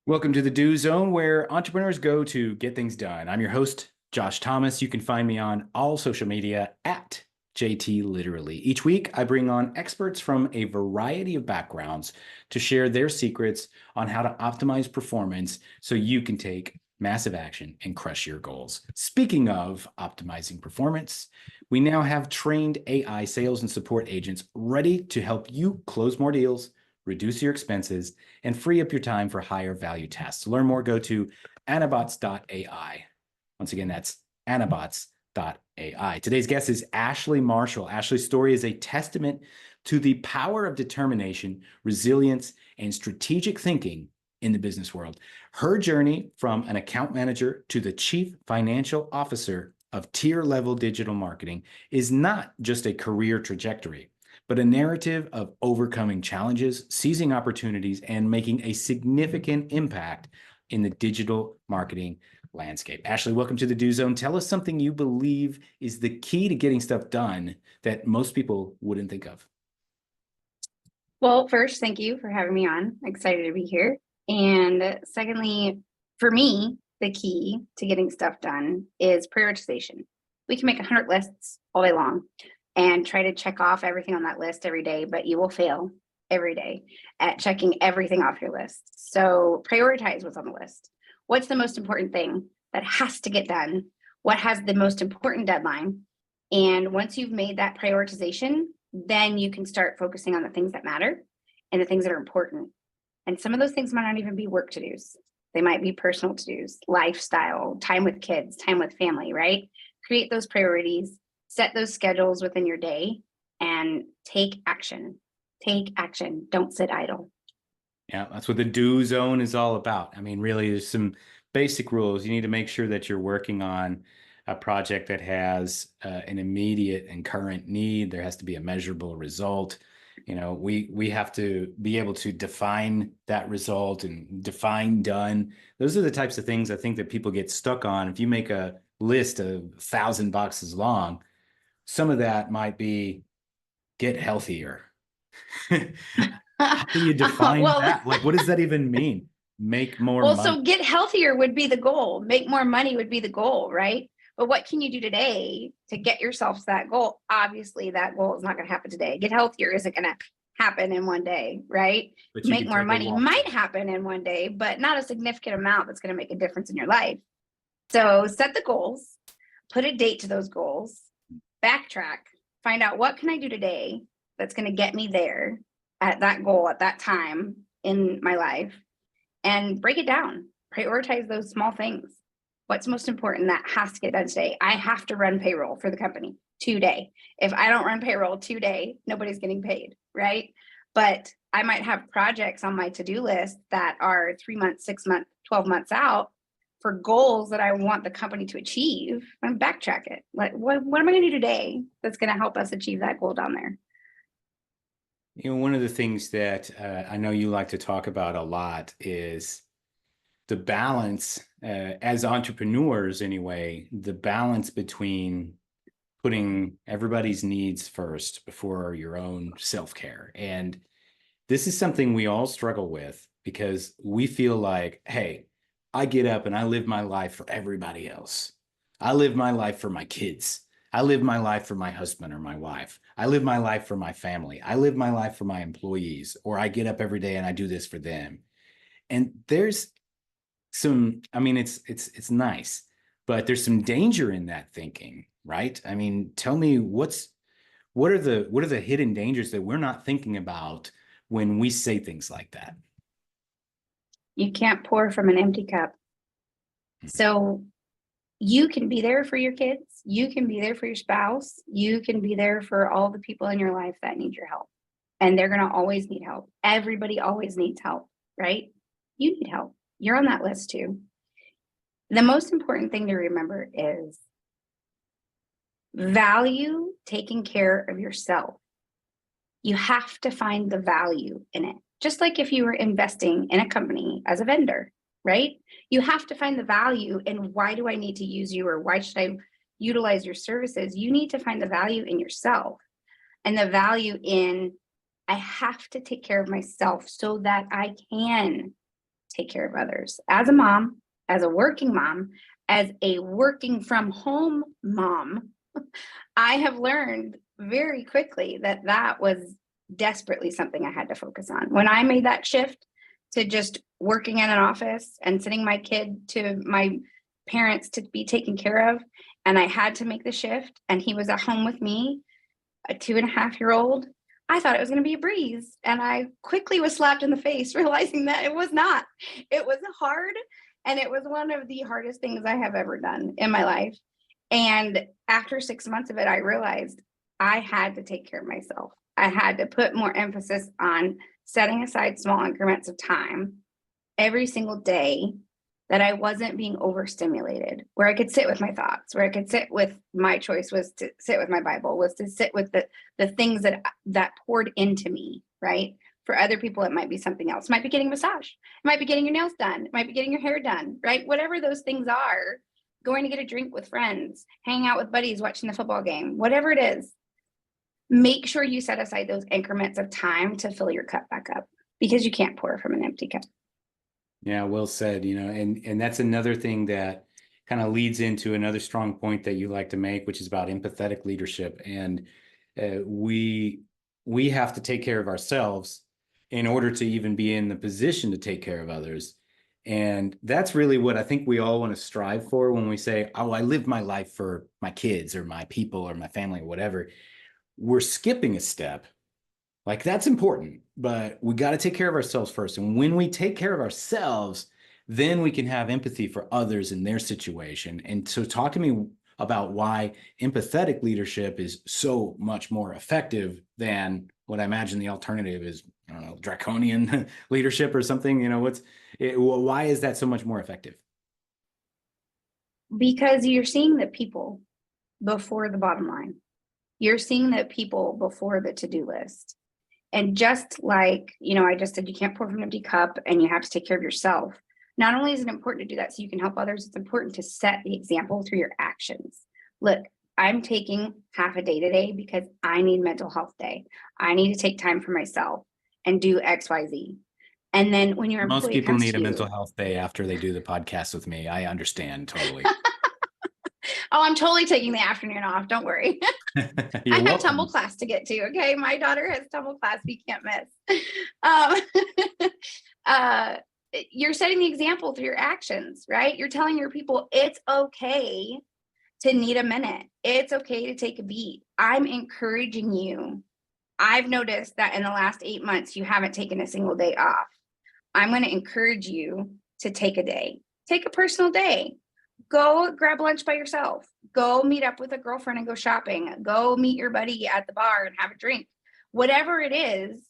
Welcome to the Do Zone, where entrepreneurs go to get things done. I'm your host, Josh Thomas. You can find me on all social media at JT Literally. Each week, I bring on experts from a variety of backgrounds to share their secrets on how to optimize performance so you can take massive action and crush your goals. Speaking of optimizing performance, we now have trained AI sales and support agents ready to help you close more deals, reduce your expenses, and free up your time for higher value tasks. To learn more, go to anabots.ai. Once again, that's anabots.ai. Today's guest is Ashley Marshall. Ashley's story is a testament to the power of determination, resilience, and strategic thinking in the business world. Her journey from an account manager to the chief financial officer of tier-level digital marketing is not just a career trajectory, but a narrative of overcoming challenges, seizing opportunities, and making a significant impact in the digital marketing landscape. Ashley, welcome to the Do Zone. Tell us something you believe is the key to getting stuff done that most people wouldn't think of. Well, first, thank you for having me on. Excited to be here. And secondly, for me, the key to getting stuff done is prioritization. We can make 100 lists all day long and try to check off everything on that list every day, but you will fail every day at checking everything off your list. So prioritize what's on the list. What's the most important thing that has to get done? What has the most important deadline? And once you've made that prioritization, then you can start focusing on the things that matter and the things that are important. And some of those things might not even be work to-dos. They might be personal to-dos, lifestyle, time with kids, time with family, right? Create those priorities, set those schedules within your day, and take action. Take action. Don't sit idle. Yeah, that's what the Do Zone is all about. I mean, really, there's some basic rules. You need to make sure that you're working on a project that has an immediate and current need. There has to be a measurable result. You know, we have to be able to define that result and define done. Those are the types of things I think that people get stuck on. If you make a list of 1,000 boxes long, some of that might be get healthier. How do you define well, that? Like, what does that even mean? Make more money. so get healthier would be the goal. Make more money would be the goal, right? But what can you do today to get yourself to that goal? Obviously, that goal is not going to happen today. Get healthier isn't going to happen in one day, right? But you Make can more take a money walk. might happen in one day, but not a significant amount that's going to make a difference in your life. So set the goals, put a date to those goals, backtrack, find out what can I do today that's going to get me there at that goal at that time in my life, and break it down. Prioritize those small things. What's most important that has to get done today? I have to run payroll for the company today. If I don't run payroll today, nobody's getting paid, right? But I might have projects on my to-do list that are 3 months, 6 months, 12 months out for goals that I want the company to achieve, and backtrack it. Like, what am I going to do today that's going to help us achieve that goal down there? You know, one of the things that I know you like to talk about a lot is the balance, as entrepreneurs anyway, the balance between putting everybody's needs first before your own self-care. And this is something we all struggle with because we feel like, hey, I get up and I live my life for everybody else. I live my life for my kids. I live my life for my husband or my wife. I live my life for my family. I live my life for my employees, or I get up every day and I do this for them. And there's some, I mean, it's nice, but there's some danger in that thinking, right? I mean, tell me what are the hidden dangers that we're not thinking about when we say things like that? You can't pour from an empty cup. So you can be there for your kids. You can be there for your spouse. You can be there for all the people in your life that need your help. And they're going to always need help. Everybody always needs help, right? You need help. You're on that list too. The most important thing to remember is value taking care of yourself. You have to find the value in it. Just like if you were investing in a company as a vendor, right? You have to find the value in why do I need to use you, or why should I utilize your services? You need to find the value in yourself, and the value in I have to take care of myself so that I can take care of others. As a mom, as a working mom, as a working from home mom, I have learned very quickly that that was desperately something I had to focus on. When I made that shift to just working in an office and sending my kid to my parents to be taken care of, and I had to make the shift, and he was at home with me, a 2.5-year-old, I thought it was going to be a breeze. And I quickly was slapped in the face, realizing that it was not. It was hard. And it was one of the hardest things I have ever done in my life. And after 6 months of it, I realized I had to take care of myself. I had to put more emphasis on setting aside small increments of time every single day that I wasn't being overstimulated, where I could sit with my thoughts, where I could sit with my choice was to sit with my Bible, was to sit with the things that poured into me, right? For other people, it might be something else. It might be getting a massage. It might be getting your nails done. It might be getting your hair done, right? Whatever those things are, going to get a drink with friends, hanging out with buddies, watching the football game, whatever it is, make sure you set aside those increments of time to fill your cup back up, because you can't pour from an empty cup. Yeah, well said, and that's another thing that kind of leads into another strong point that you like to make, which is about empathetic leadership. And we have to take care of ourselves in order to even be in the position to take care of others. And that's really what I think we all want to strive for when we say, oh, I live my life for my kids or my people or my family or whatever. We're skipping a step. Like, that's important, but we got to take care of ourselves first. And when we take care of ourselves, then we can have empathy for others in their situation. And so talk to me about why empathetic leadership is so much more effective than what I imagine the alternative is, I don't know, draconian leadership or something. Why is that so much more effective? Because you're seeing the people before the bottom line. You're seeing the people before the to-do list. And just like, I just said, you can't pour from an empty cup and you have to take care of yourself. Not only is it important to do that so you can help others, it's important to set the example through your actions. Look, I'm taking half a day today because I need mental health day. I need to take time for myself and do X, Y, Z. And then when your Most employee people comes need to a you, mental health day after they do the podcast with me. I understand totally. oh, I'm totally taking the afternoon off. Don't worry. You're I have welcome. tumble class to get to. Okay. My daughter has tumble class we can't miss. You're setting the example through your actions, right? You're telling your people it's okay to need a minute. It's okay to take a beat. I'm encouraging you. I've noticed that in the last 8 months, you haven't taken a single day off. I'm going to encourage you to take a day, take a personal day. Go grab lunch by yourself. Go meet up with a girlfriend and go shopping. Go meet your buddy at the bar and have a drink. Whatever it is,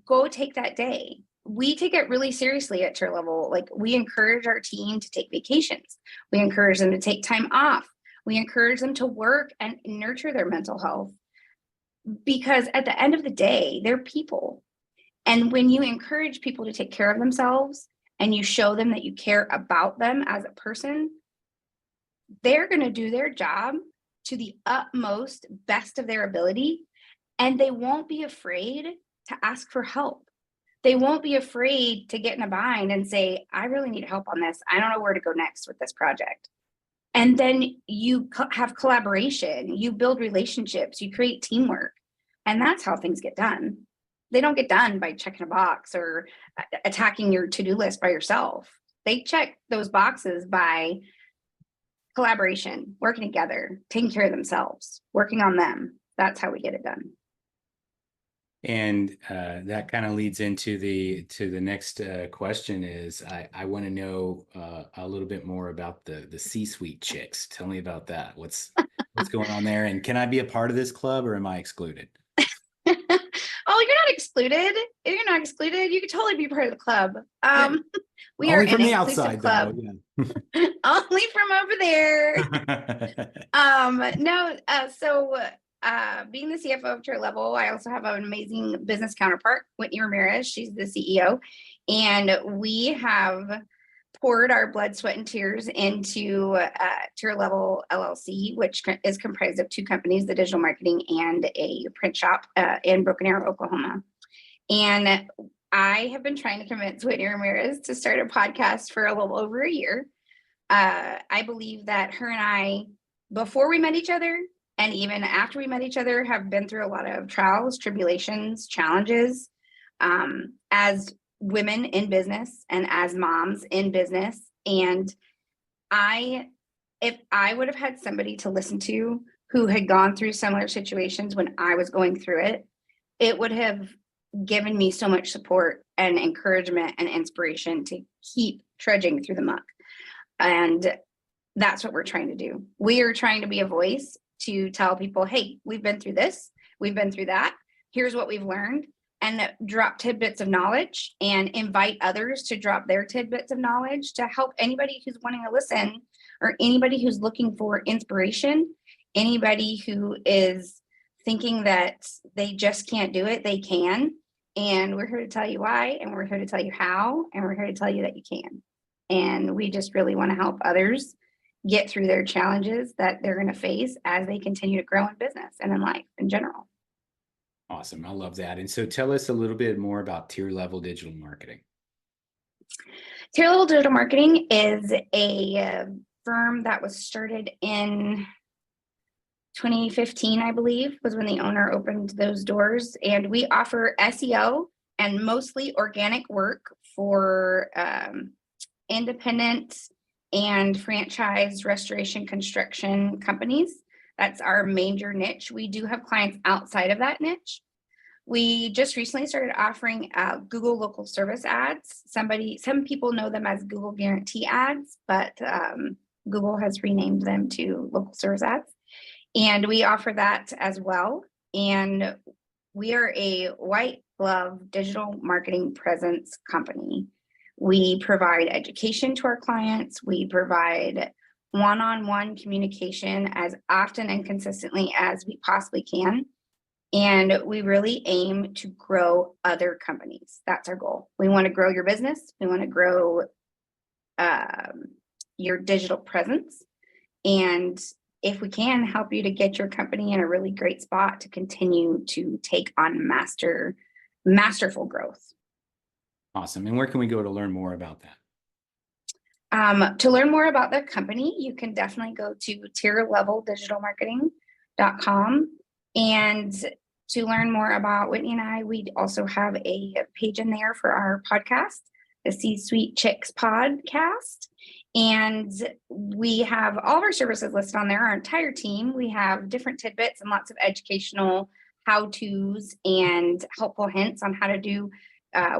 go take that day. We take it really seriously at Tier Level. Like, we encourage our team to take vacations. We encourage them to take time off. We encourage them to work and nurture their mental health, because at the end of the day, they're people. And when you encourage people to take care of themselves and you show them that you care about them as a person, they're going to do their job to the utmost best of their ability, and they won't be afraid to ask for help. They won't be afraid to get in a bind and say, I really need help on this. I don't know where to go next with this project. And then you have collaboration, you build relationships, you create teamwork, and that's how things get done. They don't get done by checking a box or attacking your to-do list by yourself. They check those boxes by collaboration, working together, taking care of themselves, working on them. That's how we get it done. And that kind of leads into the next question is I want to know a little bit more about the C-suite chicks. Tell me about that. What's going on there? And can I be a part of this club or am I excluded? Oh, you're not excluded. You're not excluded. You could totally be part of the club. Yeah. We Only are from an the inclusive outside, club. though. Yeah. Only from over there. No. So being the CFO of Tier Level, I also have an amazing business counterpart, Whitney Ramirez. She's the CEO, and we have poured our blood, sweat, and tears into Tier Level LLC, which is comprised of 2 companies, the digital marketing and a print shop in Broken Arrow, Oklahoma. And I have been trying to convince Whitney Ramirez to start a podcast for a little over a year. I believe that her and I, before we met each other, and even after we met each other, have been through a lot of trials, tribulations, challenges as women in business and as moms in business. And if I would have had somebody to listen to who had gone through similar situations when I was going through it, it would have given me so much support and encouragement and inspiration to keep trudging through the muck. And that's what we're trying to do. We are trying to be a voice to tell people, hey, we've been through this, we've been through that. Here's what we've learned, and drop tidbits of knowledge and invite others to drop their tidbits of knowledge to help anybody who's wanting to listen, or anybody who's looking for inspiration, anybody who is thinking that they just can't do it, they can. And we're here to tell you why, and we're here to tell you how, and we're here to tell you that you can. And we just really want to help others get through their challenges that they're going to face as they continue to grow in business and in life in general. Awesome. I love that. And so tell us a little bit more about tier level digital marketing. Tier level digital marketing is a firm that was started in 2015, I believe, was when the owner opened those doors. And we offer SEO and mostly organic work for independent and franchise restoration construction companies. That's our major niche. We do have clients outside of that niche. We just recently started offering Google local service ads. Some people know them as Google guarantee ads, but Google has renamed them to local service ads. And we offer that as well. And we are a white glove digital marketing presence company. We provide education to our clients. We provide one-on-one communication as often and consistently as we possibly can. And we really aim to grow other companies. That's our goal. We want to grow your business. We want to grow your digital presence. And if we can, help you to get your company in a really great spot to continue to take on masterful growth. Awesome. And where can we go to learn more about that? To learn more about the company, you can definitely go to tierleveldigitalmarketing.com. And to learn more about Whitney and I, we also have a page in there for our podcast, the C-Suite Chicks podcast. And we have all of our services listed on there, our entire team. We have different tidbits and lots of educational how-tos and helpful hints on how to do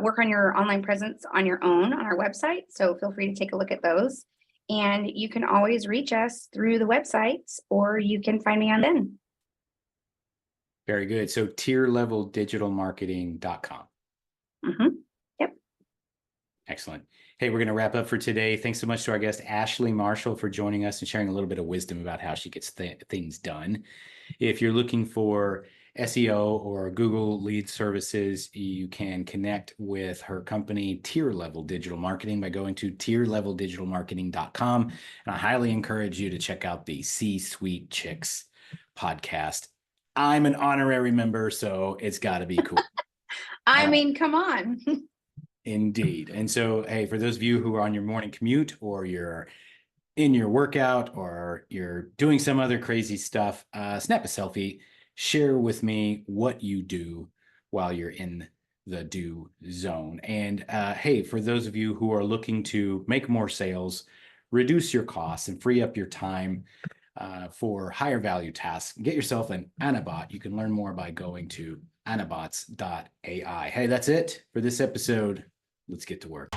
work on your online presence on your own on our website. So feel free to take a look at those. And you can always reach us through the websites, or you can find me on LinkedIn. Very good. So tierleveldigitalmarketing.com. Mm-hmm. Yep. Excellent. Hey, we're going to wrap up for today. Thanks so much to our guest, Ashley Marshall, for joining us and sharing a little bit of wisdom about how she gets things done. If you're looking for SEO or Google lead services, you can connect with her company, Tier Level Digital Marketing, by going to tierleveldigitalmarketing.com. And I highly encourage you to check out the C-Suite Chicks podcast. I'm an honorary member, so it's got to be cool. I mean, come on. Indeed. And so, hey, for those of you who are on your morning commute, or you're in your workout, or you're doing some other crazy stuff, snap a selfie, share with me what you do while you're in the do zone. And hey, for those of you who are looking to make more sales, reduce your costs, and free up your time for higher value tasks, get yourself an Anabot. You can learn more by going to anabots.ai. Hey, that's it for this episode. Let's get to work.